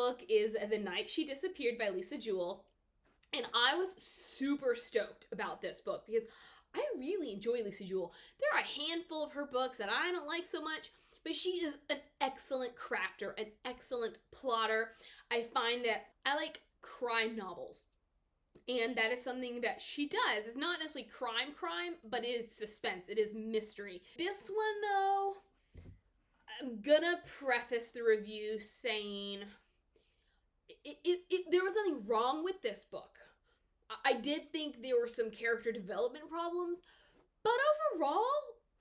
book is The Night She Disappeared by Lisa Jewell. And I was super stoked about this book because I really enjoy Lisa Jewell. There are a handful of her books that I don't like so much, but she is an excellent crafter, an excellent plotter. I find that I like crime novels. And that is something that she does. It's not necessarily crime, but it is suspense. It is mystery. This one, though, I'm gonna preface the review saying there was nothing wrong with this book. I did think there were some character development problems, but overall,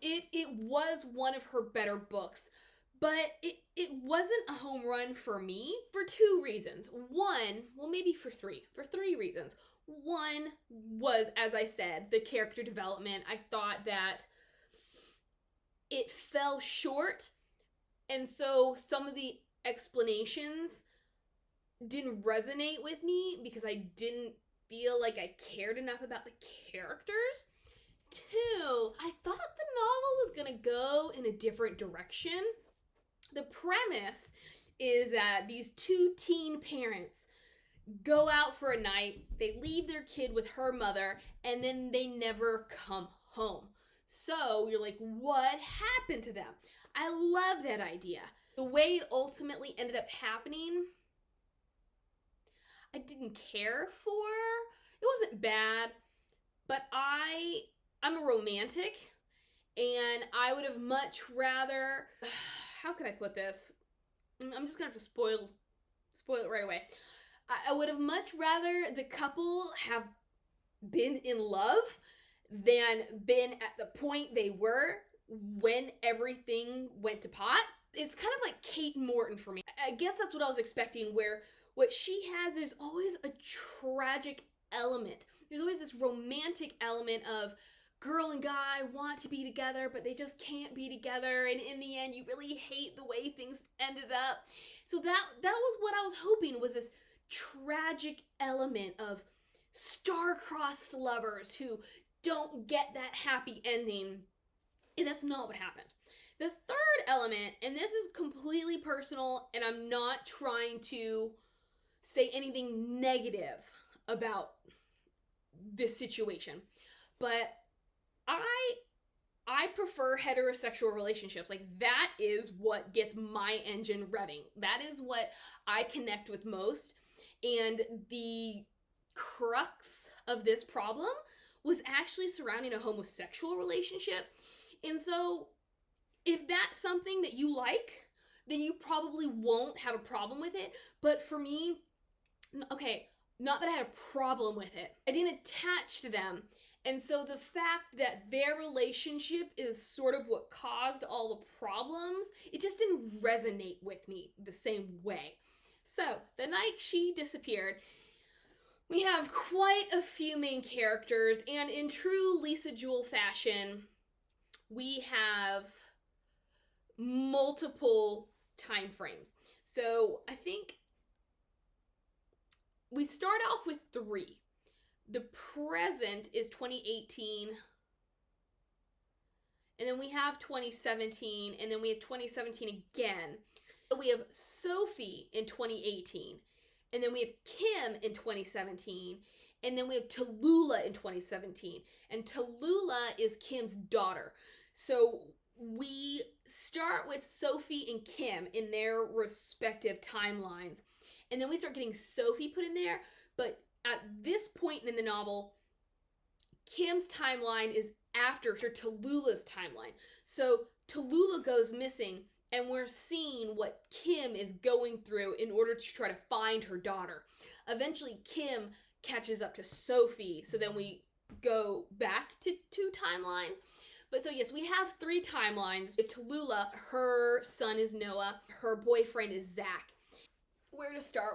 it was one of her better books. But it wasn't a home run for me for two reasons. One, well, maybe for three reasons. One was, as I said, the character development. I thought that it fell short, and so some of the explanations didn't resonate with me because I didn't feel like I cared enough about the characters. Two, I thought the novel was gonna go in a different direction. The premise is that these two teen parents go out for a night, they leave their kid with her mother, and then they never come home. So you're like, what happened to them? I love that idea. The way it ultimately ended up happening, I didn't care for. It wasn't bad, but I'm a romantic, and I would have much rather, how could I put this? I'm just gonna have to spoil it right away. I would have much rather the couple have been in love than been at the point they were when everything went to pot. It's kind of like Kate Morton for me. I guess that's what I was expecting, where what she has, there's always a tragic element. There's always this romantic element of girl and guy want to be together, but they just can't be together, and in the end you really hate the way things ended up. So that was what I was hoping, was this tragic element of star-crossed lovers who don't get that happy ending, and that's not what happened. The third element, and this is completely personal, and I'm not trying to say anything negative about this situation, but I prefer heterosexual relationships. Like, that is what gets my engine revving. That is what I connect with most. And the crux of this problem was actually surrounding a homosexual relationship. And so if that's something that you like, then you probably won't have a problem with it. But for me, okay, not that I had a problem with it. I didn't attach to them. And so the fact that their relationship is sort of what caused all the problems, it just didn't resonate with me the same way. So, The Night She Disappeared, we have quite a few main characters, and in true Lisa Jewell fashion, we have multiple time frames. So I think we start off with 3. The present is 2018, and then we have 2017, and then we have 2017 again. So we have Sophie in 2018, and then we have Kim in 2017, and then we have Tallulah in 2017, and Tallulah is Kim's daughter. So we start with Sophie and Kim in their respective timelines, and then we start getting Sophie put in there, but at this point in the novel, Kim's timeline is after Tallulah's timeline. So Tallulah goes missing, and we're seeing what Kim is going through in order to try to find her daughter. Eventually, Kim catches up to Sophie, so then we go back to 2 timelines. But so yes, we have 3 timelines. With Tallulah, her son is Noah, her boyfriend is Zach. Where to start?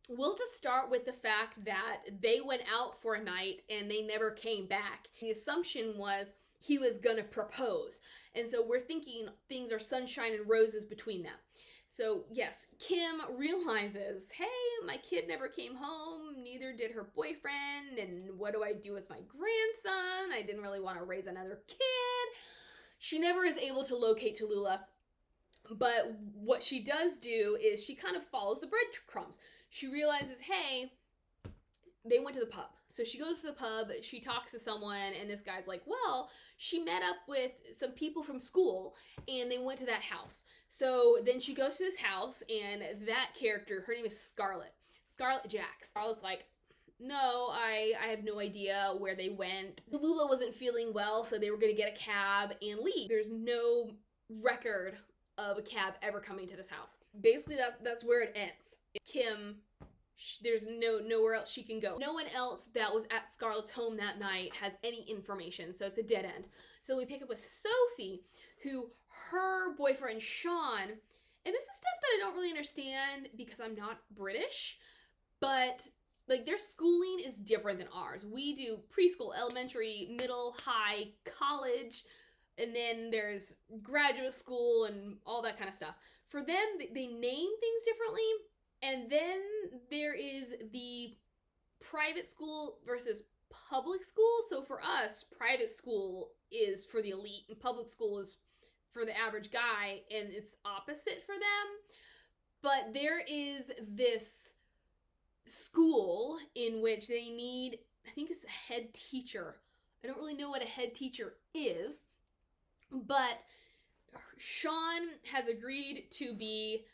We'll just start with the fact that they went out for a night and they never came back. The assumption was he was gonna propose. And so we're thinking things are sunshine and roses between them. So yes, Kim realizes, hey, my kid never came home, neither did her boyfriend, and what do I do with my grandson? I didn't really want to raise another kid. She never is able to locate Tallulah. But what she does do is she kind of follows the breadcrumbs. She realizes, hey, they went to the pub. So she goes to the pub, she talks to someone, and this guy's like, well, she met up with some people from school, and they went to that house. So then she goes to this house, and that character, her name is Scarlet. Scarlet Jax. Scarlet's like, no, I have no idea where they went. Tallulah wasn't feeling well, so they were going to get a cab and leave. There's no record of a cab ever coming to this house. Basically, that's where it ends. Kim, there's nowhere else she can go. No one else that was at Scarlett's home that night has any information, so it's a dead end. So we pick up with Sophie, who her boyfriend Sean, and this is stuff that I don't really understand because I'm not British, but like their schooling is different than ours. We do preschool, elementary, middle, high, college, and then there's graduate school and all that kind of stuff. For them, they name things differently. And then there is the private school versus public school. So for us, private school is for the elite and public school is for the average guy, and it's opposite for them. But there is this school in which they need, I think it's a head teacher. I don't really know what a head teacher is, but Sean has agreed to be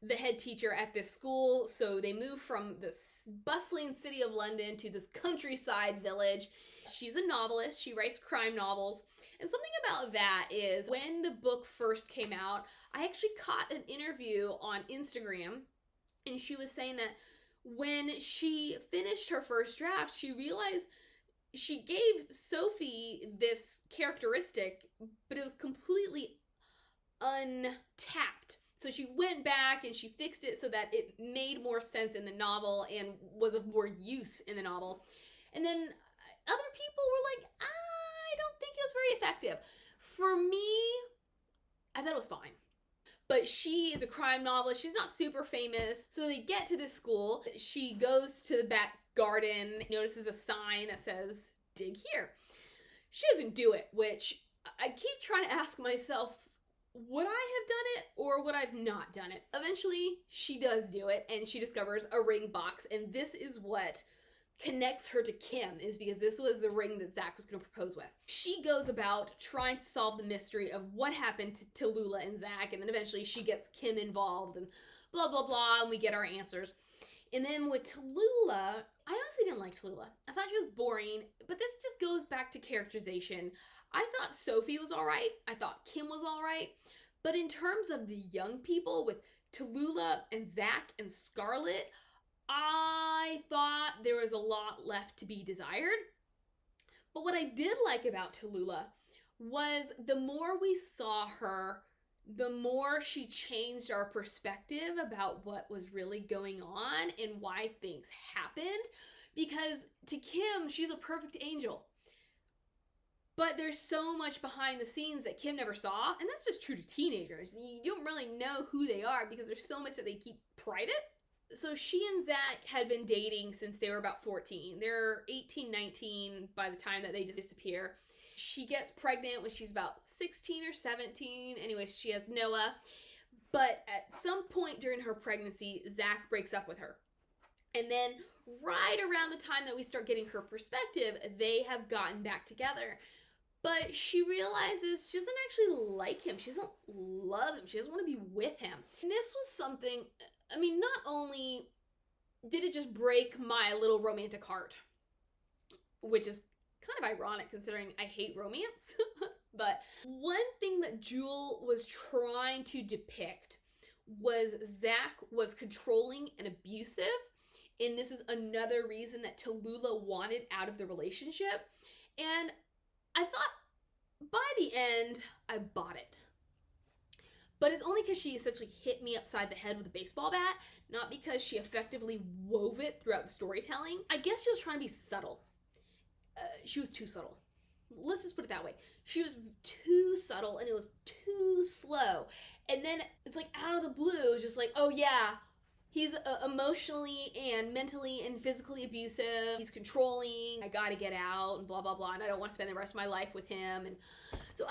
the head teacher at this school. So they move from this bustling city of London to this countryside village. She's a novelist. She writes crime novels. And something about that is when the book first came out, I actually caught an interview on Instagram, and she was saying that when she finished her first draft, she realized she gave Sophie this characteristic, but it was completely untapped. So she went back and she fixed it so that it made more sense in the novel and was of more use in the novel. And then other people were like, I don't think it was very effective. For me, I thought it was fine. But she is a crime novelist. She's not super famous. So they get to this school. She goes to the back garden, notices a sign that says, dig here. She doesn't do it, which I keep trying to ask myself, would I have done it or would I have not done it? Eventually, she does do it, and she discovers a ring box, and this is what connects her to Kim, is because this was the ring that Zach was going to propose with. She goes about trying to solve the mystery of what happened to Tallulah and Zach, and then eventually she gets Kim involved, and blah, blah, blah, and we get our answers. And then with Tallulah, I honestly didn't like Tallulah. I thought she was boring, but this just goes back to characterization. I thought Sophie was alright. I thought Kim was alright. But in terms of the young people with Tallulah and Zach and Scarlet, I thought there was a lot left to be desired. But what I did like about Tallulah was the more we saw her, the more she changed our perspective about what was really going on and why things happened. Because to Kim, she's a perfect angel. But there's so much behind the scenes that Kim never saw, and that's just true to teenagers. You don't really know who they are because there's so much that they keep private. So she and Zach had been dating since they were about 14. They're 18, 19 by the time that they disappear. She gets pregnant when she's about 16 or 17. Anyways, she has Noah. But at some point during her pregnancy, Zach breaks up with her. And then right around the time that we start getting her perspective, they have gotten back together. But she realizes she doesn't actually like him. She doesn't love him. She doesn't want to be with him. And this was something, I mean, not only did it just break my little romantic heart, which is kind of ironic considering I hate romance, but one thing that Jewell was trying to depict was Zach was controlling and abusive, and this is another reason that Tallulah wanted out of the relationship. And I thought by the end, I bought it. But it's only because she essentially hit me upside the head with a baseball bat, not because she effectively wove it throughout the storytelling. I guess she was trying to be subtle. She was too subtle. Let's just put it that way. She was too subtle and it was too slow. And then it's like out of the blue, it's just like, oh yeah, he's emotionally and mentally and physically abusive. He's controlling. I gotta get out and blah, blah, blah. And I don't want to spend the rest of my life with him. And so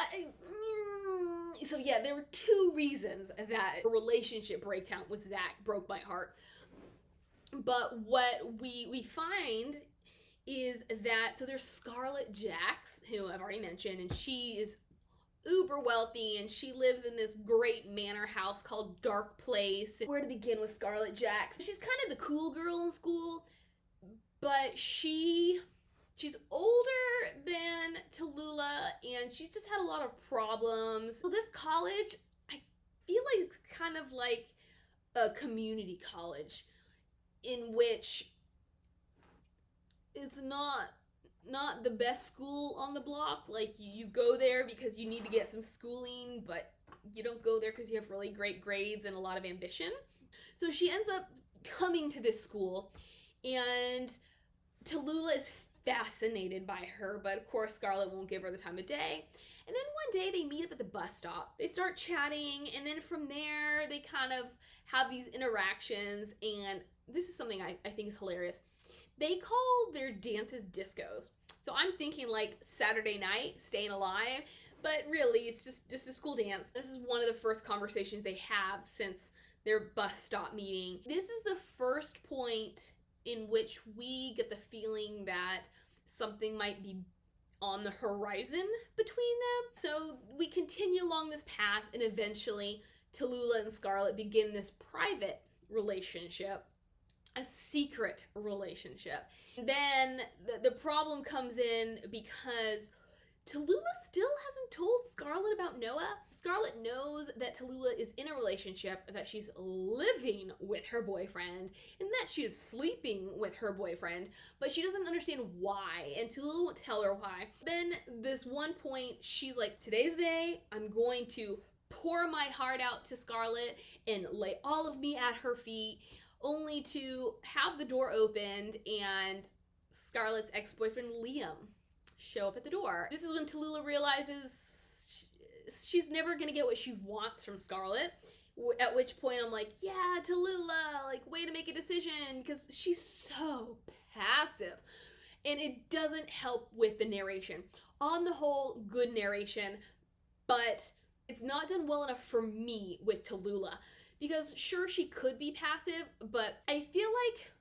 So yeah, there were two reasons that a relationship breakdown with Zach broke my heart. But what we find is that, so there's Scarlet Jax, who I've already mentioned, and she is uber wealthy, and she lives in this great manor house called Dark Place. Where to begin with Scarlet Jax? She's kind of the cool girl in school, but she's older than Tallulah, and she's just had a lot of problems. So this college, I feel like it's kind of like a community college in which it's not the best school on the block. Like, you go there because you need to get some schooling, but you don't go there because you have really great grades and a lot of ambition. So she ends up coming to this school, and Tallulah is fascinated by her, but of course Scarlet won't give her the time of day. And then one day they meet up at the bus stop. They start chatting, and then from there they kind of have these interactions, and this is something I think is hilarious. They call their dances discos. So I'm thinking like Saturday night, Staying Alive, but really it's just a school dance. This is one of the first conversations they have since their bus stop meeting. This is the first point in which we get the feeling that something might be on the horizon between them. So we continue along this path, and eventually Tallulah and Scarlet begin this private relationship, a secret relationship. And then the problem comes in because Tallulah still hasn't told Scarlet about Noah. Scarlet knows that Tallulah is in a relationship, that she's living with her boyfriend, and that she is sleeping with her boyfriend, but she doesn't understand why, and Tallulah won't tell her why. Then this one point, she's like, today's the day, I'm going to pour my heart out to Scarlet and lay all of me at her feet, only to have the door opened and Scarlet's ex-boyfriend Liam show up at the door. This is when Tallulah realizes she's never gonna get what she wants from Scarlet, at which point I'm like, yeah, Tallulah, like, way to make a decision, because she's so passive. And it doesn't help with the narration. On the whole, good narration, but it's not done well enough for me with Tallulah. Because sure, she could be passive, but I feel like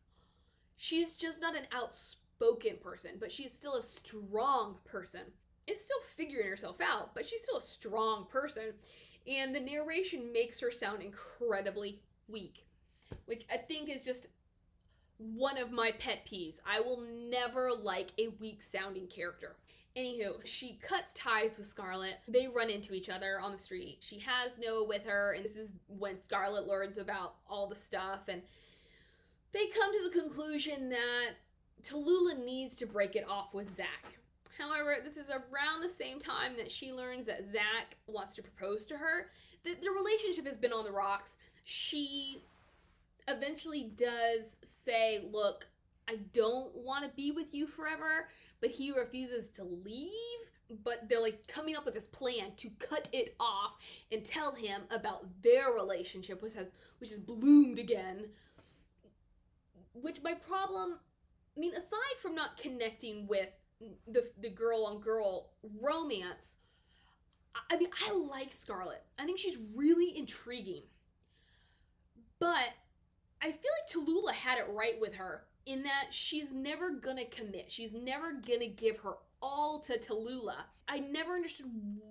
she's just not an outspoken person, but she's still a strong person. It's still figuring herself out, but she's still a strong person. And the narration makes her sound incredibly weak, which I think is just one of my pet peeves. I will never like a weak sounding character. Anywho, she cuts ties with Scarlet. They run into each other on the street. She has Noah with her, and this is when Scarlet learns about all the stuff, and they come to the conclusion that Tallulah needs to break it off with Zach. However, this is around the same time that she learns that Zach wants to propose to her. The relationship has been on the rocks. She eventually does say, look, I don't want to be with you forever, but he refuses to leave. But they're like coming up with this plan to cut it off and tell him about their relationship, which has bloomed again. Which my problem, I mean, aside from not connecting with the girl on girl romance, I mean, I like Scarlet. I think she's really intriguing. But I feel like Tallulah had it right with her in that she's never gonna commit. She's never gonna give her all to Tallulah. I never understood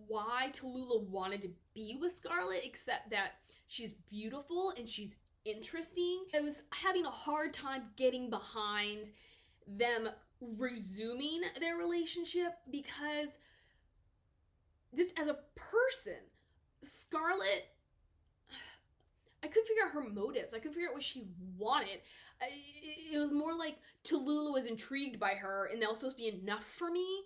why Tallulah wanted to be with Scarlet, except that she's beautiful and she's interesting. I was having a hard time getting behind them resuming their relationship because just as a person, Scarlet, I couldn't figure out her motives. I couldn't figure out what she wanted. It was more like Tallulah was intrigued by her and that was supposed to be enough for me.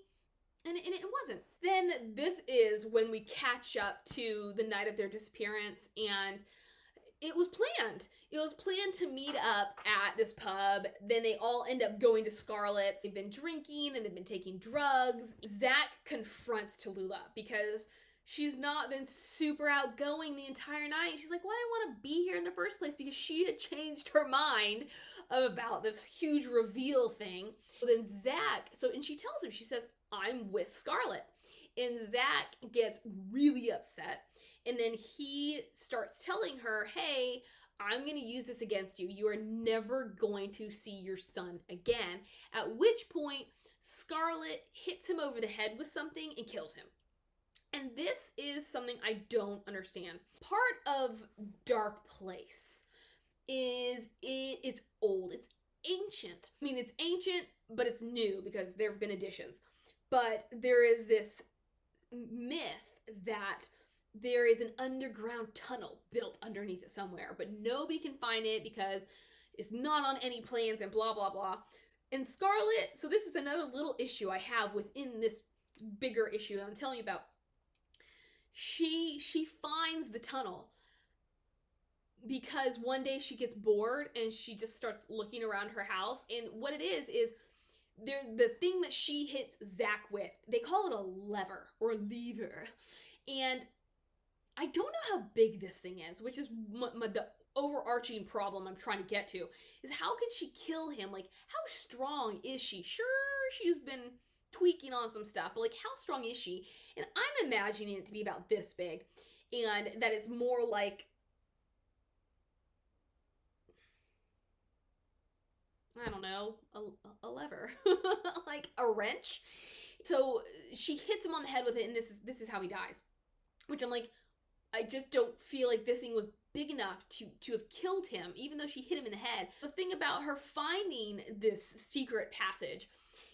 And it wasn't. Then this is when we catch up to the night of their disappearance, and it was planned. It was planned to meet up at this pub. Then they all end up going to Scarlet. They've been drinking and they've been taking drugs. Zach confronts Tallulah because she's not been super outgoing the entire night. She's like, why do I want to be here in the first place? Because she had changed her mind about this huge reveal thing. So then Zach, and she tells him, she says, I'm with Scarlet. And Zach gets really upset. And then he starts telling her, hey, I'm going to use this against you. You are never going to see your son again. At which point, Scarlet hits him over the head with something and kills him. And this is something I don't understand. Part of Dark Place is it's old. It's ancient. I mean, it's ancient, but it's new because there have been additions. But there is this myth that there is an underground tunnel built underneath it somewhere, but nobody can find it because it's not on any plans and blah, blah, blah. And Scarlet, so this is another little issue I have within this bigger issue that I'm telling you about. She finds the tunnel because one day she gets bored and she just starts looking around her house. And what it is the thing that she hits Zach with, they call it a lever or a lever. And I don't know how big this thing is, which is the overarching problem I'm trying to get to, is how can she kill him? Like, how strong is she? Sure, she's been tweaking on some stuff, but like, how strong is she? And I'm imagining it to be about this big, and that it's more like, I don't know, a lever, like a wrench. So she hits him on the head with it, and this is how he dies. Which I'm like, I just don't feel like this thing was big enough to have killed him, even though she hit him in the head. The thing about her finding this secret passage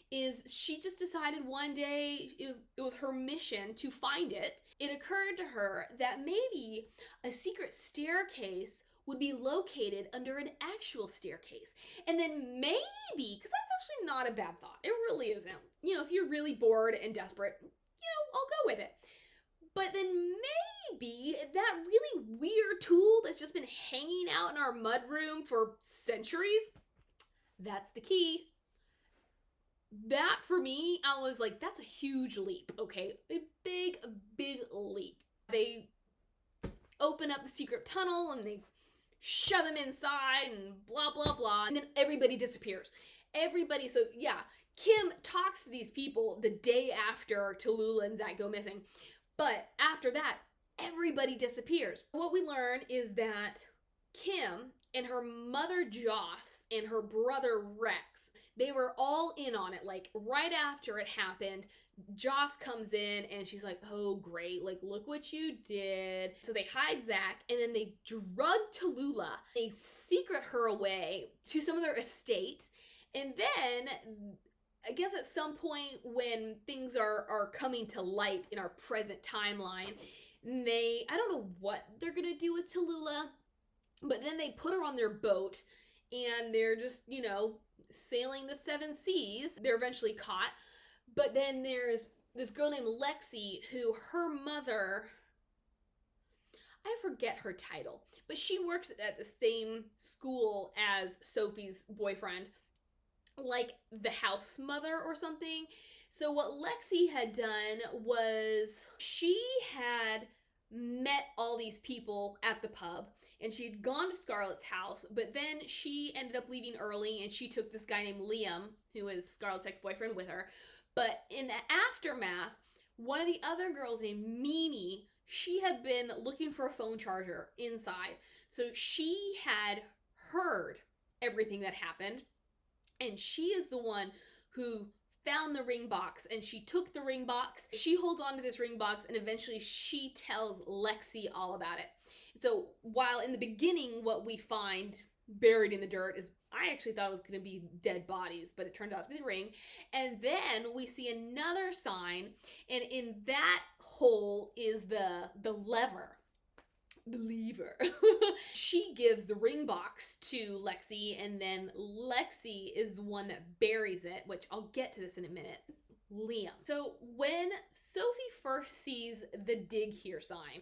is she just decided one day it was her mission to find it. It occurred to her that maybe a secret staircase would be located under an actual staircase. And then maybe, because that's actually not a bad thought, it really isn't. You know, if you're really bored and desperate, you know, I'll go with it. But then maybe that really weird tool that's just been hanging out in our mudroom for centuries, that's the key. That, for me, I was like, that's a huge leap, okay? A big leap. They open up the secret tunnel and they shove him inside and blah, blah, blah. And then everybody disappears. Everybody, so yeah, Kim talks to these people the day after Tallulah and Zach go missing. But after that, everybody disappears. What we learn is that Kim and her mother Joss and her brother Rex, they were all in on it. Like, right after it happened, Joss comes in and she's like, oh great, like, look what you did. So they hide Zach and then they drug Tallulah. They secret her away to some of their estate. And then, I guess at some point when things are coming to light in our present timeline, I don't know what they're gonna do with Tallulah, but then they put her on their boat and they're just, you know, sailing the 7 seas. They're eventually caught. But then there's this girl named Lexi who her mother, I forget her title, but she works at the same school as Sophie's boyfriend, like the house mother or something. So what Lexi had done was she had met all these people at the pub and she'd gone to Scarlett's house, but then she ended up leaving early and she took this guy named Liam, who is Scarlett's ex-boyfriend, with her. But in the aftermath, one of the other girls named Mimi, she had been looking for a phone charger inside. So she had heard everything that happened. And she is the one who found the ring box, and she took the ring box. She holds on to this ring box, and eventually she tells Lexi all about it. So while in the beginning what we find buried in the dirt is, I actually thought it was going to be dead bodies, but it turned out to be the ring. And then we see another sign, and in that hole is the lever. The lever. She gives the ring box to Lexi, and then Lexi is the one that buries it, which I'll get to this in a minute. Liam. So when Sophie first sees the dig here sign,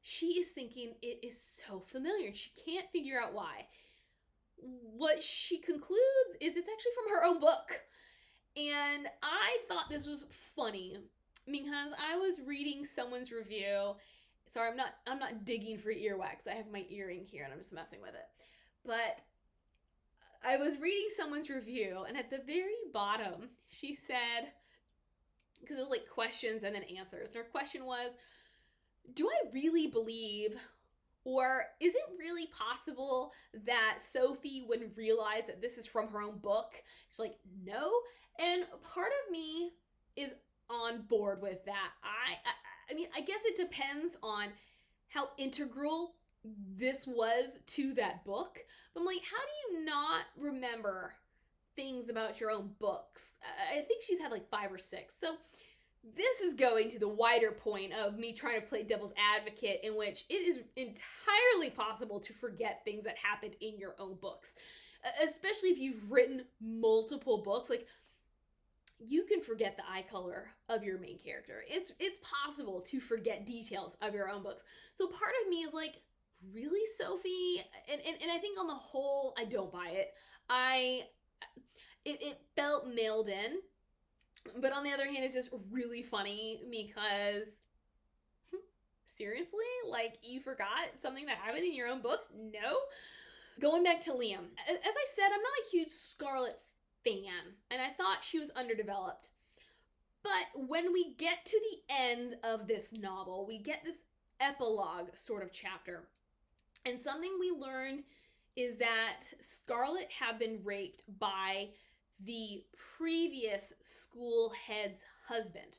she is thinking it is so familiar. She can't figure out why. What she concludes is it's actually from her own book. And I thought this was funny because I was reading someone's review. Sorry, I'm not digging for earwax. I have my earring here and I'm just messing with it. But I was reading someone's review, and at the very bottom, she said, because it was like questions and then answers. And her question was, do I really believe, or is it really possible that Sophie would realize that this is from her own book? She's like, no. And part of me is on board with that. I mean, I guess it depends on how integral this was to that book. But I'm like, how do you not remember things about your own books? I think she's had like 5 or 6. So this is going to the wider point of me trying to play devil's advocate, in which it is entirely possible to forget things that happened in your own books. Especially if you've written multiple books. Like, you can forget the eye color of your main character. It's possible to forget details of your own books. So part of me is like, really, Sophie? And I think on the whole, I don't buy it. It felt mailed in. But on the other hand, it's just really funny because, seriously? Like, you forgot something that happened in your own book? No? Going back to Liam. As I said, I'm not a huge Scarlet fan, and I thought she was underdeveloped. But when we get to the end of this novel, we get this epilogue sort of chapter. And something we learned is that Scarlet had been raped by the previous school head's husband,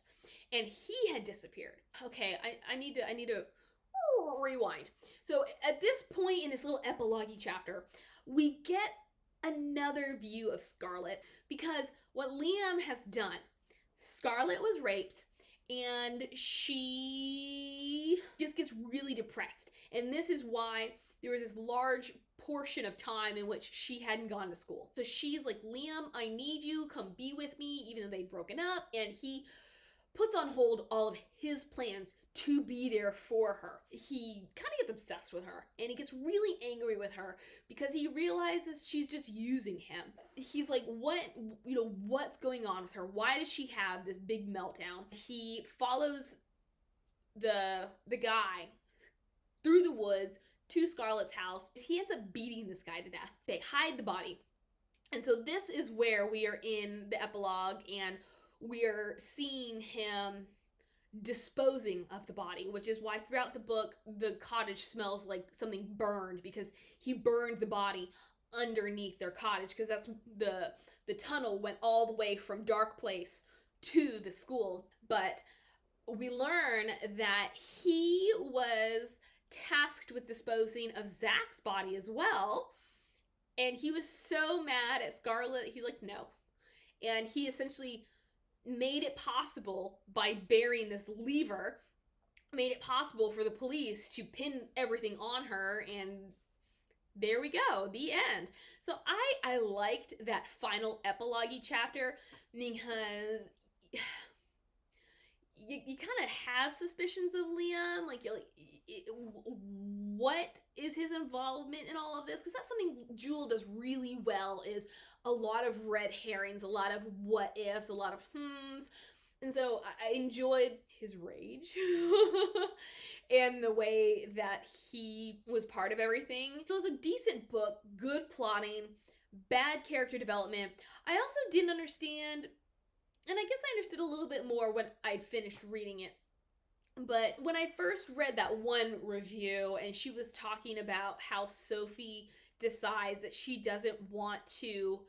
and he had disappeared. Okay, I need to rewind. So at this point in this little epilogue-y chapter, we get another view of Scarlet, because what Liam has done, Scarlet was raped, and she just gets really depressed. And this is why there was this large portion of time in which she hadn't gone to school. So she's like, Liam, I need you, come be with me, even though they'd broken up. And he puts on hold all of his plans to be there for her. He kind of gets obsessed with her, and he gets really angry with her because he realizes she's just using him. He's like, what's going on with her? Why does she have this big meltdown? He follows the guy through the woods to Scarlet's house. He ends up beating this guy to death. They hide the body. And so this is where we are in the epilogue, and we're seeing him disposing of the body, which is why throughout the book the cottage smells like something burned, because he burned the body underneath their cottage, because that's the tunnel went all the way from Dark Place to the school. But we learn that he was tasked with disposing of Zach's body as well, and he was so mad at Scarlet, he's like, no. And he essentially made it possible, by burying this lever, made it possible for the police to pin everything on her, and there we go, the end. So I liked that final epilogue-y chapter, because you kind of have suspicions of Liam, like, you're like, what is his involvement in all of this? Because that's something Jewell does really well, is a lot of red herrings, a lot of what ifs, a lot of hmms. And so I enjoyed his rage and the way that he was part of everything. It was a decent book, good plotting, bad character development. I also didn't understand, and I guess I understood a little bit more when I'd finished reading it. But when I first read that one review, and she was talking about how Sophie decides that she doesn't want to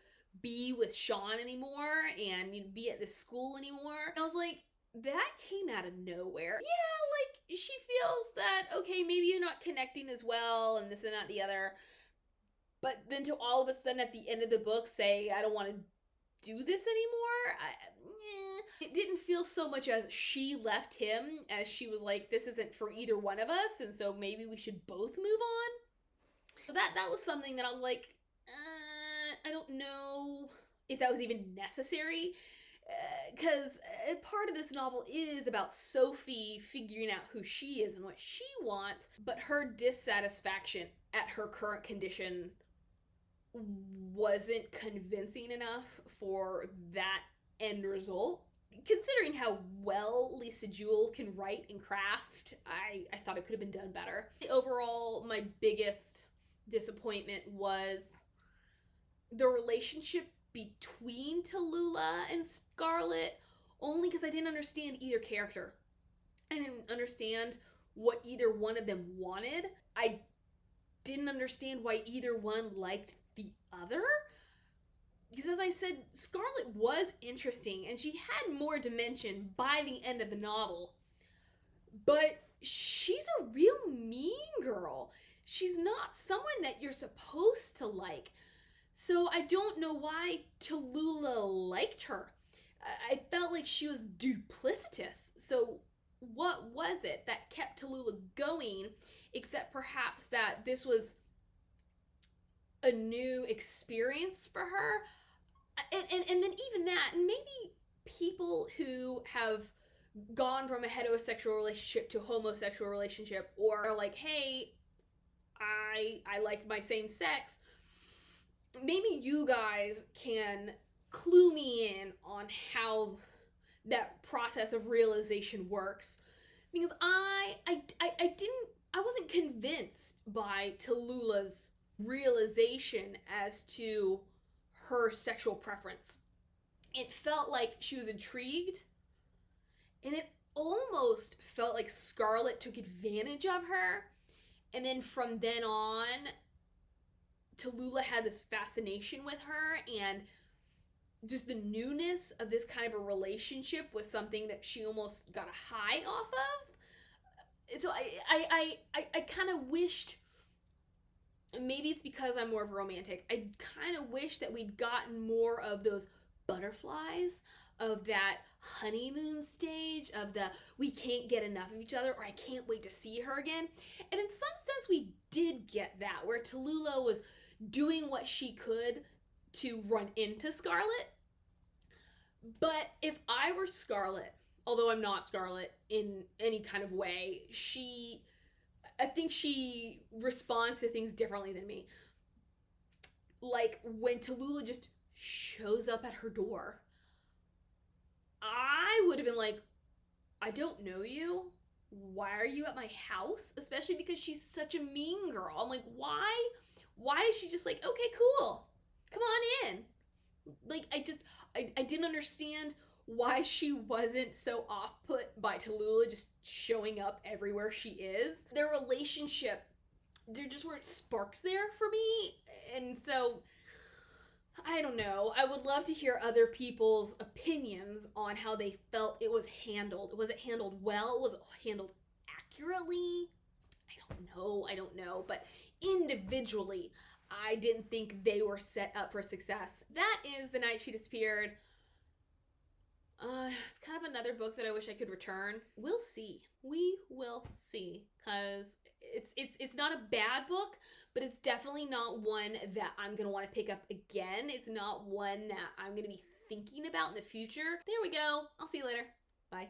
be with Sean anymore and be at this school anymore, and I was like, that came out of nowhere. Yeah, like, she feels that, okay, maybe you're not connecting as well, and this and that and the other, but then to all of a sudden at the end of the book say, I don't want to do this anymore, it didn't feel so much as she left him as she was like, this isn't for either one of us, and so maybe we should both move on. So that was something that I was like, I don't know if that was even necessary, because part of this novel is about Sophie figuring out who she is and what she wants, but her dissatisfaction at her current condition wasn't convincing enough for that end result. Considering how well Lisa Jewell can write and craft, I thought it could have been done better. Overall, my biggest disappointment was the relationship between Tallulah and Scarlet, only because I didn't understand either character. I didn't understand what either one of them wanted. I didn't understand why either one liked the other. Because as I said, Scarlet was interesting and she had more dimension by the end of the novel. But she's a real mean girl. She's not someone that you're supposed to like. So I don't know why Tallulah liked her. I felt like she was duplicitous. So what was it that kept Tallulah going, except perhaps that this was a new experience for her? And then even that, and maybe people who have gone from a heterosexual relationship to a homosexual relationship, or are like, hey, I like my same sex, maybe you guys can clue me in on how that process of realization works, because I wasn't convinced by Tallulah's realization as to her sexual preference. It felt like she was intrigued, and it almost felt like Scarlet took advantage of her, and then from then on, Tallulah had this fascination with her, and just the newness of this kind of a relationship was something that she almost got a high off of. So I kind of wished, maybe it's because I'm more of a romantic, I kind of wish that we'd gotten more of those butterflies, of that honeymoon stage, of the we can't get enough of each other, or I can't wait to see her again. And in some sense we did get that, where Tallulah was doing what she could to run into Scarlet. But if I were Scarlet, although I'm not Scarlet in any kind of way, I think she responds to things differently than me. Like when Tallulah just shows up at her door, I would have been like, I don't know you. Why are you at my house? Especially because she's such a mean girl. I'm like, why? Why is she just like, okay, cool, come on in? Like, I didn't understand why she wasn't so off-put by Tallulah just showing up everywhere she is. Their relationship, there just weren't sparks there for me. And so, I don't know. I would love to hear other people's opinions on how they felt it was handled. Was it handled well? Was it handled accurately? I don't know. But individually, I didn't think they were set up for success. That is The Night She Disappeared. It's kind of another book that I wish I could return. We'll see. We will see. Because it's not a bad book, but it's definitely not one that I'm going to want to pick up again. It's not one that I'm going to be thinking about in the future. There we go. I'll see you later. Bye.